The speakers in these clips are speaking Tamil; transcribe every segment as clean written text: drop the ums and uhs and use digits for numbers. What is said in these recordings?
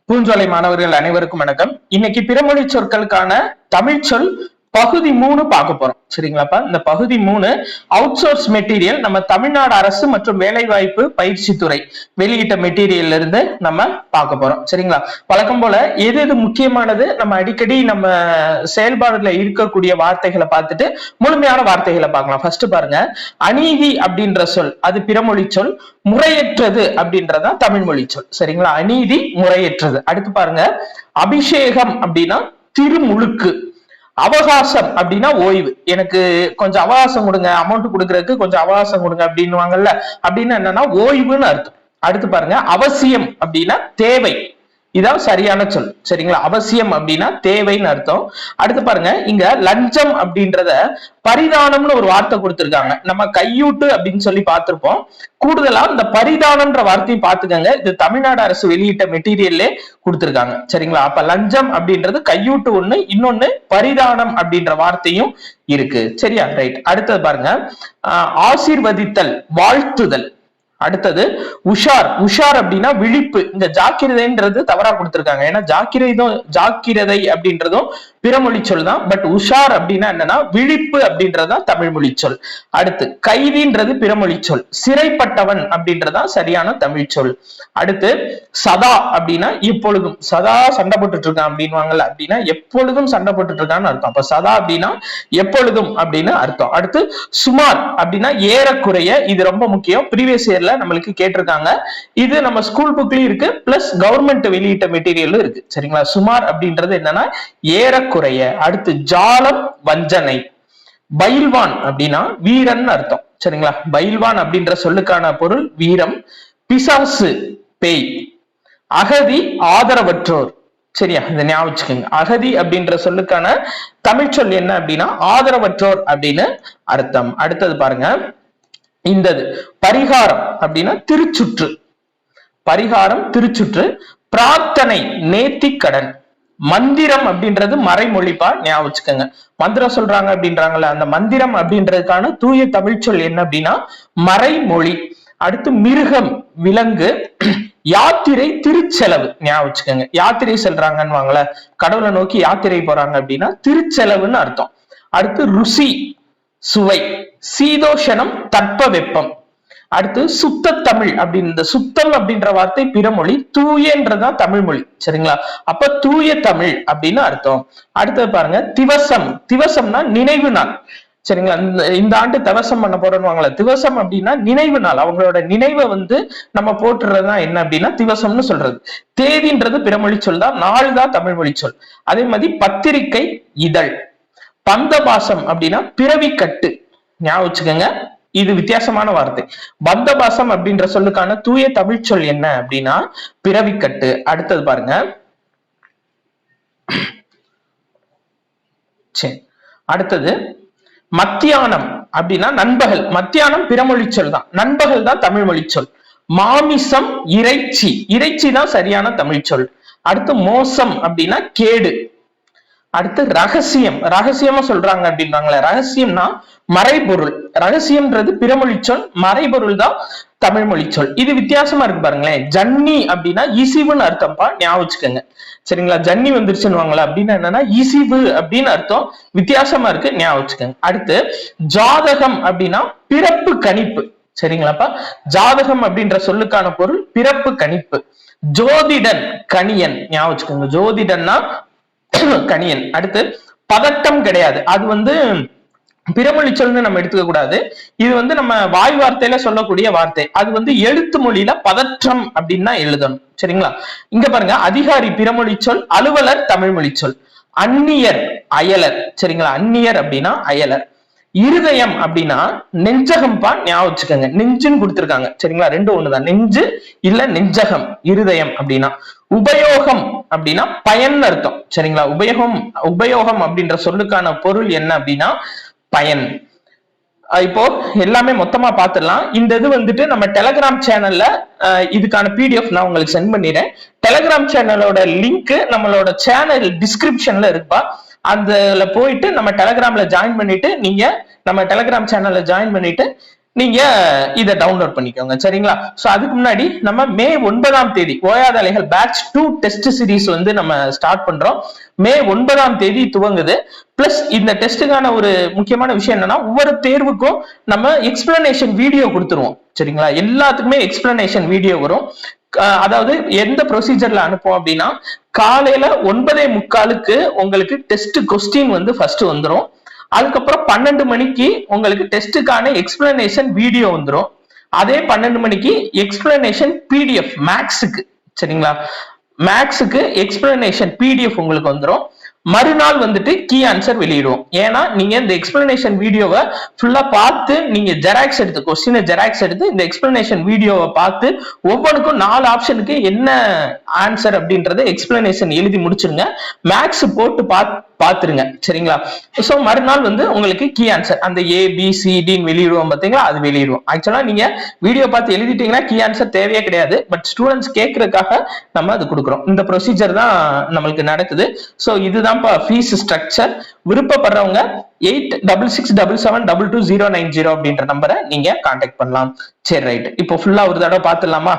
பூஞ்சோலை மாணவர்கள் அனைவருக்கும் வணக்கம். இன்னைக்கு பிறமொழி சொற்களுக்கான தமிழ் சொல் பகுதி 3 பார்க்க போறோம். சரிங்களாப்பா? இந்த பகுதி 3 அவுட் சோர்ஸ் மெட்டீரியல் நம்ம தமிழ்நாடு அரசு மற்றும் வேலைவாய்ப்பு பயிற்சி துறை வெளியிட்ட மெட்டீரியல்ல இருந்து நம்ம பார்க்க போறோம். சரிங்களா? வழக்கம் போல எது எது முக்கியமானது நம்ம அடிக்கடி நம்ம செயல்பாடுல இருக்கக்கூடிய வார்த்தைகளை பார்த்துட்டு முழுமையான வார்த்தைகளை பார்க்கலாம். ஃபர்ஸ்ட் பாருங்க, அநீதி அப்படின்ற சொல் அது பிறமொழி சொல், முறையற்றது அப்படின்றதான் தமிழ் மொழி சொல். சரிங்களா? அநீதி, முறையற்றது. அடுத்து பாருங்க, அபிஷேகம் அப்படின்னா திருமுழுக்கு, அவகாசம் அப்படின்னா ஓய்வு, எனக்கு கொஞ்சம் அவகாசம் கொடுங்க, அமௌண்ட் கொடுக்கறதுக்கு கொஞ்சம் அவகாசம் கொடுங்க அப்படின்னுவாங்கல்ல, அப்படின்னு என்னன்னா ஓய்வுன்னு அர்த்தம். அடுத்து பாருங்க, அவசியம் அப்படின்னா தேவை, இதான் சரியான சொல். சரிங்களா? அவசியம் அப்படின்னா தேவைன்னு அர்த்தம். அடுத்து பாருங்க, இங்க லஞ்சம் அப்படின்றத பரிதானம்னு ஒரு வார்த்தை கொடுத்திருக்காங்க. நம்ம கையூட்டு அப்படின்னு சொல்லி பார்த்திருப்போம். கூடுதலா இந்த பரிதானம்ன்ற வார்த்தையும் பார்த்துக்கங்க, இது தமிழ்நாடு அரசு வெளியிட்ட மெட்டீரியல்லே கொடுத்திருக்காங்க. சரிங்களா? அப்ப லஞ்சம் அப்படின்றது கையூட்டு ஒண்ணு, இன்னொன்னு பரிதானம் அப்படின்ற வார்த்தையும் இருக்கு. சரியா? ரைட். அடுத்தது பாருங்க, ஆசீர்வதித்தல், வாழ்த்துதல். அடுத்தது உஷார். உஷார் அப்படின்னா விழிப்பு. இந்த ஜாக்கிரதைன்றது தவறா கொடுத்திருக்காங்க, ஏன்னா ஜாக்கிரதை அப்படின்றதும் பிறமொழி சொல் தான். பட் உஷார் அப்படின்னா என்னன்னா விழிப்பு அப்படின்றதுதான் தமிழ் மொழி சொல். அடுத்து கைதின்றது பிறமொழி சொல், சிறைப்பட்டவன் அப்படின்றதான் சரியான தமிழ் சொல். அடுத்து சதா அப்படின்னா எப்பொழுதும், சதா சண்டை போட்டுட்டு இருக்கான் அப்படின்வாங்கல்ல, அப்படின்னா எப்பொழுதும் சண்டை போட்டுட்டு இருக்கான்னு அர்த்தம். அப்ப சதா அப்படின்னா எப்பொழுதும் அப்படின்னு அர்த்தம். அடுத்து சுமார் அப்படின்னா ஏறக்குறைய, இது ரொம்ப முக்கியம், ப்ரீவியஸ் இயர்ல நம்மளுக்கு கேட்டிருக்காங்க. இது நம்ம ஸ்கூல் புக்லயும் இருக்கு, பிளஸ் கவர்மெண்ட் வெளியிட்ட மெட்டீரியலும் இருக்கு. சரிங்களா? சுமார் அப்படின்றது என்னன்னா ஏறக்குறைய. அடுத்து ஜாலம், வஞ்சனை. பயில்வான் அப்படின்னா வீரன் அர்த்தம். சரிங்களா? பயில்வான் அப்படின்ற சொல்லுக்கான பொருள் வீரம். பிசாசு பேய். அகதி ஆதரவற்றோர். சரியா? இதை ஞாபகம் வச்சுக்கோங்க. அகதி அப்படின்ற சொல்லுக்கான தமிழ் சொல் என்ன அப்படின்னா ஆதரவற்றோர் அப்படின்னு அர்த்தம். அடுத்தது பாருங்க, இந்த பரிகாரம் அப்படின்னா திருச்சுற்று. பரிகாரம் திருச்சுற்று. பிரார்த்தனை நேர்த்திக்கடன். மந்திரம் அப்படின்றது மறைமொழிப்பா, ஞாபகம் வச்சுக்கோங்க. மந்திரம் சொல்றாங்க அப்படின்றாங்கல்ல, அந்த மந்திரம் அப்படின்றதுக்கான தூய தமிழ் சொல் என்ன அப்படின்னா மறைமொழி. அடுத்து மிருகம் விலங்கு. யாத்திரை திருச்செலவு, ஞாபகம் வச்சுக்கோங்க. யாத்திரை செல்றாங்கன்னு வாங்கல, கடவுளை நோக்கி யாத்திரை போறாங்க அப்படின்னா திருச்செலவுன்னு அர்த்தம். அடுத்து ருசி சுவை. சீதோஷணம் தட்ப வெப்பம். அடுத்து சுத்த தமிழ் அப்படின்னு, இந்த சுத்தம் அப்படின்ற வார்த்தை பிறமொழி, தூயன்றதான் தமிழ் மொழி. சரிங்களா? அப்ப தூய தமிழ் அப்படின்னு அர்த்தம். அடுத்தது பாருங்க, திவசம். திவசம்னா நினைவு நாள். சரிங்களா? இந்த ஆண்டு திவசம் பண்ண போறோம்னு, திவசம் அப்படின்னா நினைவு நாள், அவங்களோட நினைவை நம்ம போட்டுறதுதான் என்ன அப்படின்னா திவசம்னு சொல்றது. தேதின்றது பிறமொழி சொல் தான், நாள் தான் தமிழ் மொழி சொல். அதே மாதிரி பத்திரிகை, இதழ். பந்தபாசம் அப்படின்னா பிறவி கட்டு, ஞாபகம் வச்சுக்கோங்க, இது வித்தியாசமான வார்த்தை. பந்தபாசம் அப்படின்ற சொல்லுக்கான தூய தமிழ் சொல் என்ன அப்படின்னா பிறவிக்கட்டு. அடுத்தது பாருங்க, சரி, அடுத்தது மத்தியானம் அப்படின்னா நண்பகல். மத்தியானம் பிறமொழி சொல் தான், நண்பகல் தான் தமிழ் மொழி சொல். மாமிசம், இறைச்சி. இறைச்சி தான் சரியான தமிழ் சொல். அடுத்து மோசம் அப்படின்னா கேடு. அடுத்து ரகசியம். ரகசியமா சொல்றாங்க அப்படின்றாங்களே, ரகசியம்னா மறைபொருள். ரகசியம்ன்றது பிறமொழி சொல், மறைபொருள் தான் தமிழ் மொழி சொல். இது வித்தியாசமா இருக்கு பாருங்களேன். ஜன்னி அப்படின்னா இசிவுன்னு அர்த்தம்ப்பா, ஞாபகம் வச்சுக்கோங்க. சரிங்களா? ஜன்னி வந்துருச்சுன்னு அப்படின்னா என்னன்னா இசிவு அப்படின்னு அர்த்தம். வித்தியாசமா இருக்கு, ஞாபகம் வச்சுக்கோங்க. அடுத்து ஜாதகம் அப்படின்னா பிறப்பு கணிப்பு. சரிங்களாப்பா? ஜாதகம் அப்படின்ற சொல்லுக்கான பொருள் பிறப்பு கணிப்பு. ஜோதிடன் கணியன், ஞாபகம் வச்சுக்கோங்க. ஜோதிடன்னா கணியன். அடுத்து பதட்டம் கிடையாது, அது பிறமொழி சொல்னு நம்ம எடுத்துக்க கூடாது. இது நம்ம வாய் வார்த்தையில சொல்லக்கூடிய வார்த்தை. அது எழுத்து மொழியில பதற்றம் அப்படின்னு எழுதணும். சரிங்களா? இங்க பாருங்க, அதிகாரி பிறமொழி சொல், அலுவலர் தமிழ் மொழி சொல். அந்நியர் அயலர். சரிங்களா? அந்நியர் அப்படின்னா அயலர். இருதயம் அப்படின்னா நெஞ்சகம்பா, ஞாபகம் வச்சுக்கோங்க. நெஞ்சுன்னு கொடுத்திருக்காங்க. சரிங்களா? ரெண்டும் ஒண்ணுதான், நெஞ்சு இல்ல நெஞ்சகம். இருதயம் அப்படின்னா. உபயோகம் அப்படின்னா பயன் அர்த்தம். சரிங்களா? உபயோகம் அப்படின்ற சொல்லுக்கான பொருள் என்ன அப்படின்னா பயன். இப்போ எல்லாமே மொத்தமா பாத்துடலாம். இந்த இது நம்ம டெலகிராம் சேனல்ல இதுக்கான PDF நான் உங்களுக்கு சென்ட் பண்ணிடுறேன். டெலகிராம் சேனலோட லிங்க் நம்மளோட சேனல் டிஸ்கிரிப்ஷன்ல இருக்குப்பா. அதுல போயிட்டு நம்ம டெலகிராம்ல ஜாயின் பண்ணிட்டு, நீங்க நம்ம டெலகிராம் சேனல்ல ஜாயின் பண்ணிட்டு நீங்க இதை டவுன்லோட் பண்ணிக்கோங்க. சரிங்களா? சோ அதுக்கு முன்னாடி நம்ம மே 9ஆம் தேதி ஓயாத அலைகள் பேட்ச் 2 டெஸ்ட் சீரிஸ் வந்து நம்ம ஸ்டார்ட் பண்றோம். மே 9ஆம் தேதி துவங்குது. பிளஸ் இந்த டெஸ்டுக்கான ஒரு முக்கியமான விஷயம் என்னன்னா, ஒவ்வொரு தேர்வுக்கும் நம்ம எக்ஸ்பிளனேஷன் வீடியோ கொடுத்துருவோம். சரிங்களா? எல்லாத்துக்குமே எக்ஸ்பிளனேஷன் வீடியோ வரும். அதாவது எந்த ப்ரொசீஜர்ல அனுப்புவோம் அப்படின்னா, காலையில 9:45க்கு உங்களுக்கு டெஸ்ட் கொஸ்டின் வந்து ஃபர்ஸ்ட் வந்துடும். அதுக்கப்புறம் 12 மணிக்கு உங்களுக்கு டெஸ்டுக்கான எக்ஸ்பிளனேஷன் வீடியோ வந்துடும். அதே 12 மணிக்கு எக்ஸ்பிளனேஷன் பிடிஎஃப் மேக்ஸுக்கு, சரிங்களா, மேக்ஸுக்கு எக்ஸ்பிளனேஷன் பிடிஎஃப் உங்களுக்கு வந்துடும். மறுநாள் வந்துட்டு கீ ஆன்சர் வெளியிடுவோம். ஏன்னா நீங்க இந்த எக்ஸ்பிளனேஷன் வீடியோவை ஃபுல்லா பார்த்து நீங்க ஜெராக்ஸ் எடுத்து கொஸ்டினை ஜெராக்ஸ் எடுத்து இந்த எக்ஸ்பிளனேஷன் வீடியோவை பார்த்து ஒவ்வொன்றுக்கும் 4 ஆப்ஷனுக்கு என்ன ஆன்சர் அப்படின்றத எக்ஸ்பிளனேஷன் எழுதி முடிச்சிருங்க. மேக்ஸ் போட்டு பாத்துருங்க. சரிங்களா? சோ மறுநாள் வந்து உங்களுக்கு கீ ஆன்சர் அந்த ABCDன்னு வெளியிடுவோம் பாத்தீங்களா, அது வெளியிடுவோம். ஆக்சுவலா நீங்க வீடியோ பார்த்து எழுதிட்டீங்கன்னா கீ ஆன்சர் தேவையே கிடையாது. பட் ஸ்டூடெண்ட்ஸ் கேட்கறதுக்காக நம்ம அது கொடுக்குறோம். இந்த ப்ரொசீஜர் தான் நம்மளுக்கு நடக்குது. சோ இதுதான் ஃபீஸ் ஸ்ட்ரக்சர். விருப்பப்படுறவங்க 8667722090 அப்படின்ற நம்பரை நீங்க கான்டாக்ட் பண்ணலாம். சரி, ரைட். இப்போ ஃபுல்லா ஒரு தடவை பார்த்துடலாமா?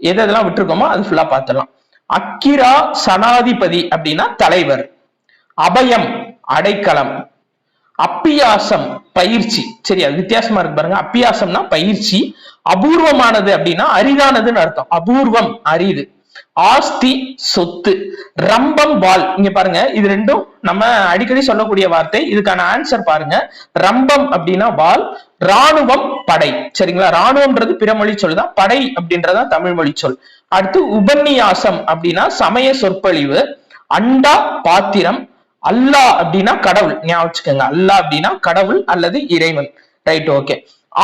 எதெல்லாம் விட்டுருக்கோமோ அது ஃபுல்லா பார்த்துடலாம். அக்கிரா சனாதிபதி அப்படின்னா தலைவர், அபயம் அடைக்கலம், அப்பியாசம் பயிற்சி. சரி, அது வித்தியாசமா இருக்கு பாருங்க. அப்பியாசம்னா பயிற்சி, அபூர்வமானது அப்படின்னா அரிதானதுன்னு அர்த்தம். அபூர்வம் அரிது, ஆஸ்தி சொத்து, ரம்பம் வாள். இங்க பாருங்க, இது ரெண்டும் நம்ம அடிக்கடி சொல்லக்கூடிய வார்த்தை. இதுக்கான ஆன்சர் பாருங்க. ரம்பம் அப்படின்னா வாள், ராணுவம் படை. சரிங்களா? ராணுவம்ன்றது பிறமொழி சொல் தான், படை அப்படின்றதா தமிழ் மொழி சொல். அடுத்து உபன்யாசம் அப்படின்னா சமய சொற்பொழிவு, அண்டா பாத்திரம், அல்லாஹ் அப்படின்னா கடவுள். ஞாபகம் வச்சுக்கோங்க, அல்லாஹ் அப்படின்னா கடவுள் அல்லது இறைவன். Right, okay.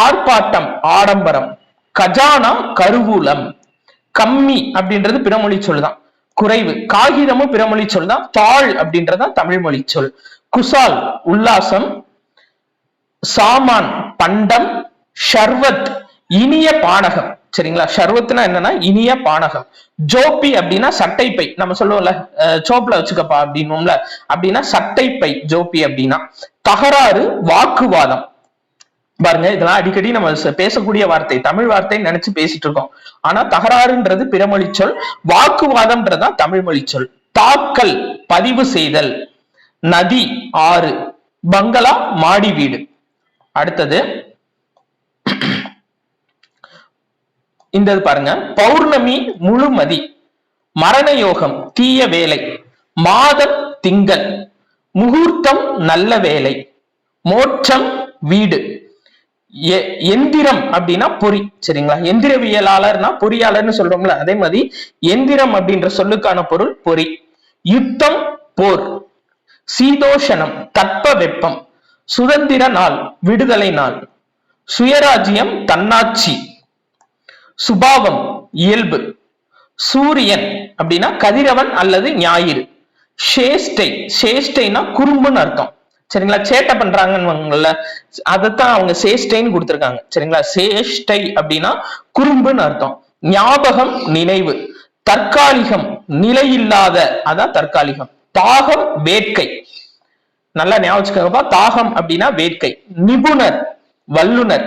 ஆர்ப்பாட்டம் ஆடம்பரம், கஜானா கருவூலம், கம்மி அப்படின்றது பிறமொழி சொல் தான், குறைவு. காகிதமும் பிறமொழி சொல் தான், தாள் அப்படின்றதா தமிழ் மொழி சொல். குசால் உல்லாசம், சாமான் பண்டம், ஷர்வத் இனிய பானகம். சரிங்களா? ஷர்வத்னா என்னன்னா இனிய பானகம். ஜோப்பி அப்படின்னா சட்டைப்பை. நம்ம சொல்லுவோம்ல சோப்ல வச்சுக்கப்பா அப்படின்னும்ல, அப்படின்னா சட்டைப்பை ஜோப்பி அப்படின்னா. தகராறு வாக்குவாதம். பாருங்க, இதெல்லாம் அடிக்கடி நம்ம பேசக்கூடிய வார்த்தை, தமிழ் வார்த்தை நினைச்சு பேசிட்டு இருக்கோம். ஆனா தகராறுன்றது பிறமொழி சொல், வாக்குவாதம்ன்றதா தமிழ் மொழி சொல். தாக்கல் பதிவு செய்தல், நதி ஆறு, பங்களா மாடி வீடு. அடுத்தது இந்த பாருங்க, பௌர்ணமி முழுமதி, மரண யோகம் தீய வேலை, மாதம் திங்கள், முகூர்த்தம் நல்ல வேலை, மோட்சம் வீடு, எந்திரம் அப்படின்னா பொறி. சரிங்களா? எந்திரவியலாளர்னா பொறியாளர்னு சொல்றோம்ல, அதே மாதிரி எந்திரம் அப்படின்ற சொல்லுக்கான பொருள் பொறி. யுத்தம் போர், சீதோஷணம் தட்ப வெப்பம், சுதந்திர நாள் விடுதலை நாள், சுயராஜ்யம் தன்னாட்சி, சுபாவம் இயல்பு, சூரியன் அப்படின்னா கதிரவன் அல்லது ஞாயிறு, சேஷ்டை, சேஷ்டைனா குறும்புன்னு அர்த்தம். சரிங்களா? சேட்டை பண்றாங்கன்னு அதைத்தான் அவங்க சேஷ்டைன்னு கொடுத்திருக்காங்க. சரிங்களா? சேஷ்டை அப்படின்னா குறும்புன்னு அர்த்தம். ஞாபகம் நினைவு, தற்காலிகம் நிலையில்லாத, அதான் தற்காலிகம். தாகம் வேட்கை. நல்லா ஞாபகம் வச்சுக்கோங்கப்பா, தாகம் அப்படின்னா வேட்கை. நிபுணர் வல்லுனர்,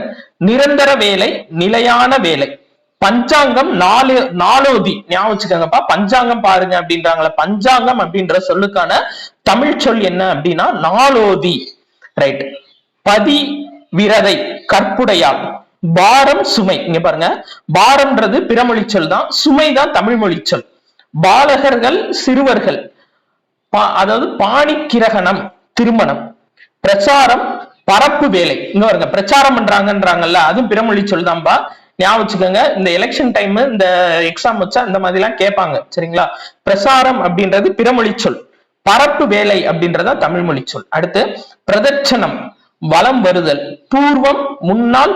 நிரந்தர வேலை நிலையான வேலை. பஞ்சாங்கம் நாளோதி. ஞாபகம் வச்சுக்கோங்கப்பா, பஞ்சாங்கம் பாருங்க அப்படின்றாங்களே, பஞ்சாங்கம் அப்படின்ற சொல்லுக்கான தமிழ் சொல் என்ன அப்படின்னா நாளோதி. ரைட். பதி விரதை கற்புடையாள், பாரம் சுமை. இங்க பாருங்க, பாரம்ன்றது பிறமொழி சொல் தான், சுமை தான் தமிழ் மொழி சொல். பாலகர்கள் சிறுவர்கள், அதாவது பாணி கிரகணம் திருமணம். பிரச்சாரம் பரப்பு வேலை. இங்க பாருங்க, பிரச்சாரம் பண்றாங்கன்றாங்கல்ல, அதுவும் பிறமொழி சொல் தான்பா. ஞாபகம் வச்சுக்கோங்க, இந்த எலெக்ஷன் டைம் இந்த எக்ஸாம் வச்சா இந்த மாதிரி எல்லாம் கேட்பாங்க. சரிங்களா? பிரசாரம் அப்படின்றது பிறமொழி சொல், பரப்பு வேலை அப்படின்றதா தமிழ் மொழி சொல். அடுத்து பிரதட்சணம் வலம் வருதல், பூர்வம் முன்னாள்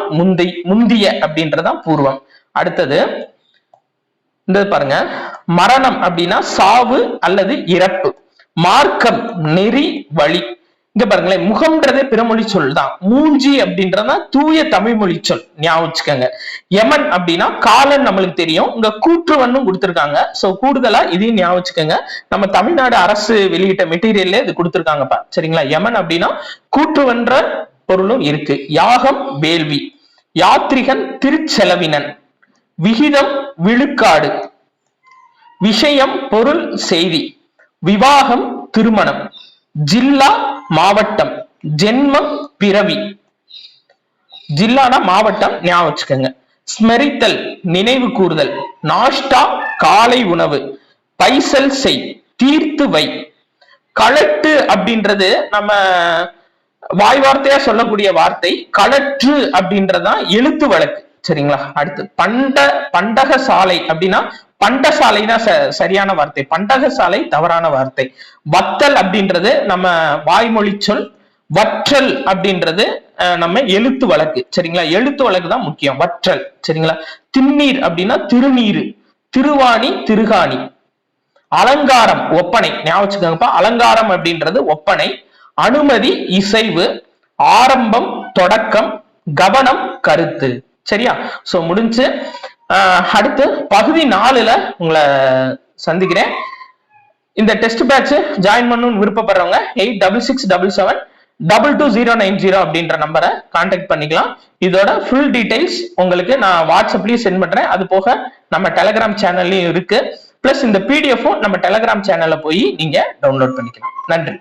முந்திய அப்படின்றதா பூர்வம். அடுத்தது இந்த பாருங்க, மரணம் அப்படின்னா சாவு அல்லது இறப்பு. மார்க்கம் நெறி வழி. இங்க பாருங்களேன், முகம்ன்றதே பிறமொழி சொல் தான், மூஞ்சி அப்படின்றதா தூய தமிழ் மொழி சொல். ஞாபகம் வச்சுக்கோங்க. யமன் அப்படின்னா காலன் நம்மளுக்கு தெரியும், இங்க கூற்றுவன்னும் கொடுத்திருக்காங்க. சோ கூடுதலா இதையும் ஞாபகம் வச்சுக்கோங்க. நம்ம தமிழ்நாடு அரசு வெளியிட்ட மெட்டீரியல்ல இது கொடுத்திருக்காங்கப்பா. சரிங்களா? யமன் அப்படின்னா கூற்றுவன்ற பொருளும் இருக்கு. யாகம் வேள்வி, யாத்ரிகன் திருச்செலவினன், விகிதம் விழுக்காடு, விஷயம் பொருள் செய்தி, விவாகம் திருமணம், ஜில்லா மாவட்டம், ஜென்மம் பிறவி. ஜில்லானா மாவட்டம், ஞாபகம் வச்சுக்கோங்க. ஸ்மரித்தல் நினைவு கூறுதல், நாஷ்டா காலை உணவு, பைசல் செய் தீர்த்து வை. களட்டு அப்படின்றது நம்ம வாய் வார்த்தையா சொல்லக்கூடிய வார்த்தை. களற்று அப்படின்றதுதான் எழுத்து வழக்கு. சரிங்களா? அடுத்து பண்டக சாலை அப்படின்னா பண்டசாலை தான் சரியான வார்த்தை, பண்டக சாலை தவறான வார்த்தை. வத்தல் அப்படின்றது நம்ம வாய்மொழி சொல், வற்றல் அப்படின்றது நம்ம எழுத்து வழக்கு. சரிங்களா? எழுத்து வழக்கு தான் முக்கியம். வற்றல். சரிங்களா? திண்ணீர் அப்படின்னா திருநீரு, திருவாணி திருகாணி. அலங்காரம் ஒப்பனை, ஞாபகம் வச்சுக்கோங்கப்பா. அலங்காரம் அப்படின்றது ஒப்பனை. அனுமதி இசைவு, ஆரம்பம் தொடக்கம், கவனம் கருத்து. சரியா? சோ முடிஞ்சு. அடுத்து பகுதி 4ல உங்களை சந்திக்கிறேன். இந்த டெஸ்ட் பேட்ச் ஜாயின் பண்ணணும்னு விருப்பப்படுறவங்க 8667722090 அப்படின்ற நம்பரை கான்டாக்ட் பண்ணிக்கலாம். இதோட ஃபுல் டீடைல்ஸ் உங்களுக்கு நான் வாட்ஸ்அப்லயும் சென்ட் பண்றேன். அது போக நம்ம டெலிகிராம் சேனல்லயும் இருக்கு. பிளஸ் இந்த பிடிஎஃப் நம்ம டெலிகிராம் சேனல்ல போய் நீங்க டவுன்லோட் பண்ணிக்கலாம். நன்றி.